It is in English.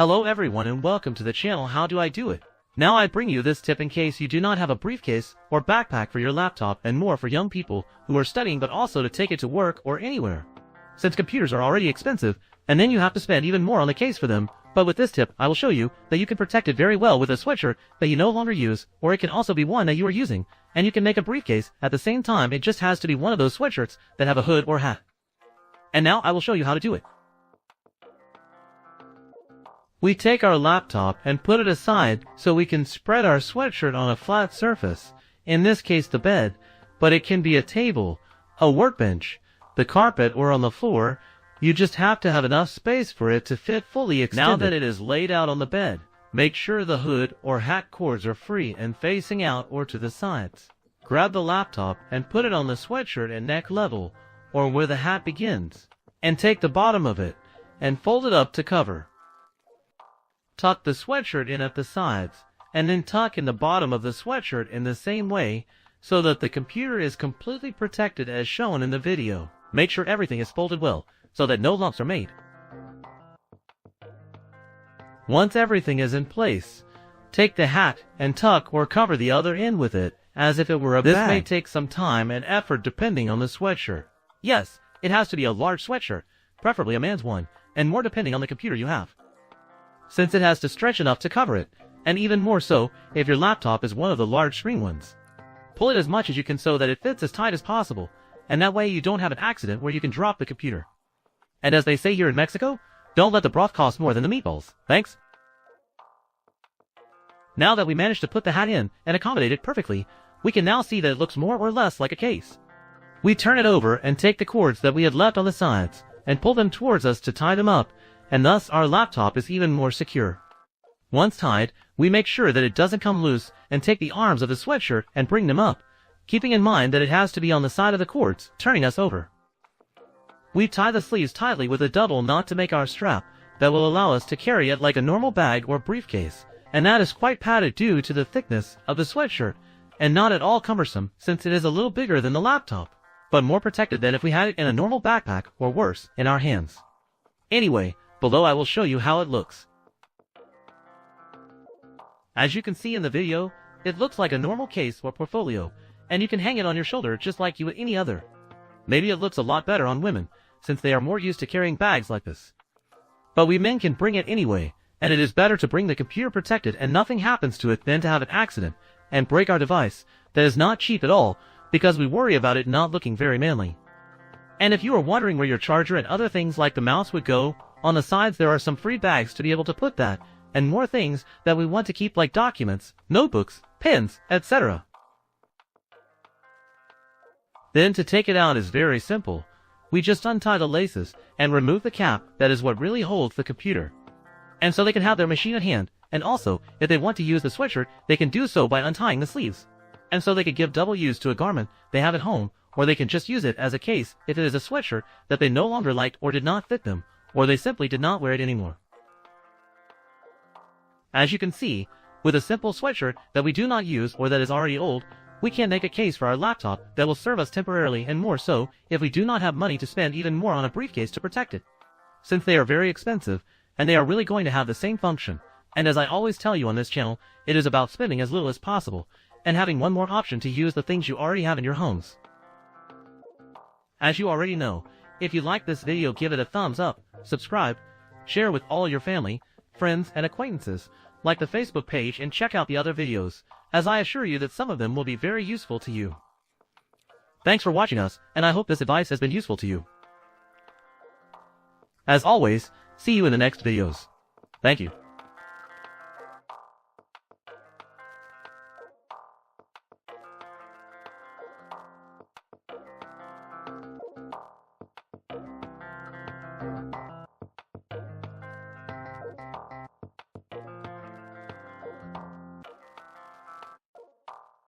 Hello everyone and welcome to the channel How Do I Do It? Now I bring you this tip in case you do not have a briefcase or backpack for your laptop and more for young people who are studying but also to take it to work or anywhere. Since computers are already expensive, and then you have to spend even more on the case for them, but with this tip I will show you that you can protect it very well with a sweatshirt that you no longer use, or it can also be one that you are using, and you can make a briefcase at the same time. It just has to be one of those sweatshirts that have a hood or hat. And now I will show you how to do it. We take our laptop and put it aside so we can spread our sweatshirt on a flat surface, in this case the bed, but it can be a table, a workbench, the carpet, or on the floor. You just have to have enough space for it to fit fully extended. Now that it is laid out on the bed, make sure the hood or hat cords are free and facing out or to the sides. Grab the laptop and put it on the sweatshirt at neck level, or where the hat begins, and take the bottom of it and fold it up to cover. Tuck the sweatshirt in at the sides, and then tuck in the bottom of the sweatshirt in the same way, so that the computer is completely protected as shown in the video. Make sure everything is folded well, so that no lumps are made. Once everything is in place, take the hat and tuck or cover the other end with it, as if it were a bag. This may take some time and effort depending on the sweatshirt. Yes, it has to be a large sweatshirt, preferably a man's one, and more depending on the computer you have, since it has to stretch enough to cover it, and even more so if your laptop is one of the large screen ones. Pull it as much as you can so that it fits as tight as possible, and that way you don't have an accident where you can drop the computer. And as they say here in Mexico, don't let the broth cost more than the meatballs. Thanks. Now that we managed to put the hat in and accommodate it perfectly, we can now see that it looks more or less like a case. We turn it over and take the cords that we had left on the sides and pull them towards us to tie them up, and thus our laptop is even more secure. Once tied, we make sure that it doesn't come loose and take the arms of the sweatshirt and bring them up, keeping in mind that it has to be on the side of the cords, turning us over. We tie the sleeves tightly with a double knot to make our strap that will allow us to carry it like a normal bag or briefcase, and that is quite padded due to the thickness of the sweatshirt, and not at all cumbersome since it is a little bigger than the laptop, but more protected than if we had it in a normal backpack or worse, in our hands. Anyway, below I will show you how it looks. As you can see in the video, it looks like a normal case or portfolio, and you can hang it on your shoulder just like you would any other. Maybe it looks a lot better on women, since they are more used to carrying bags like this. But we men can bring it anyway, and it is better to bring the computer protected and nothing happens to it than to have an accident and break our device that is not cheap at all, because we worry about it not looking very manly. And if you are wondering where your charger and other things like the mouse would go, on the sides there are some free bags to be able to put that, and more things that we want to keep like documents, notebooks, pens, etc. Then to take it out is very simple. We just untie the laces and remove the cap that is what really holds the computer. And so they can have their machine at hand, and also, if they want to use the sweatshirt, they can do so by untying the sleeves. And so they could give double use to a garment they have at home, or they can just use it as a case if it is a sweatshirt that they no longer liked or did not fit them, or they simply did not wear it anymore. As you can see, with a simple sweatshirt that we do not use or that is already old, we can make a case for our laptop that will serve us temporarily, and more so if we do not have money to spend even more on a briefcase to protect it, since they are very expensive and they are really going to have the same function. And as I always tell you on this channel, it is about spending as little as possible and having one more option to use the things you already have in your homes. As you already know, if you like this video, give it a thumbs up, subscribe, share with all your family, friends, and acquaintances, like the Facebook page, and check out the other videos, as I assure you that some of them will be very useful to you. Thanks for watching us, and I hope this advice has been useful to you. As always, see you in the next videos. Thank you.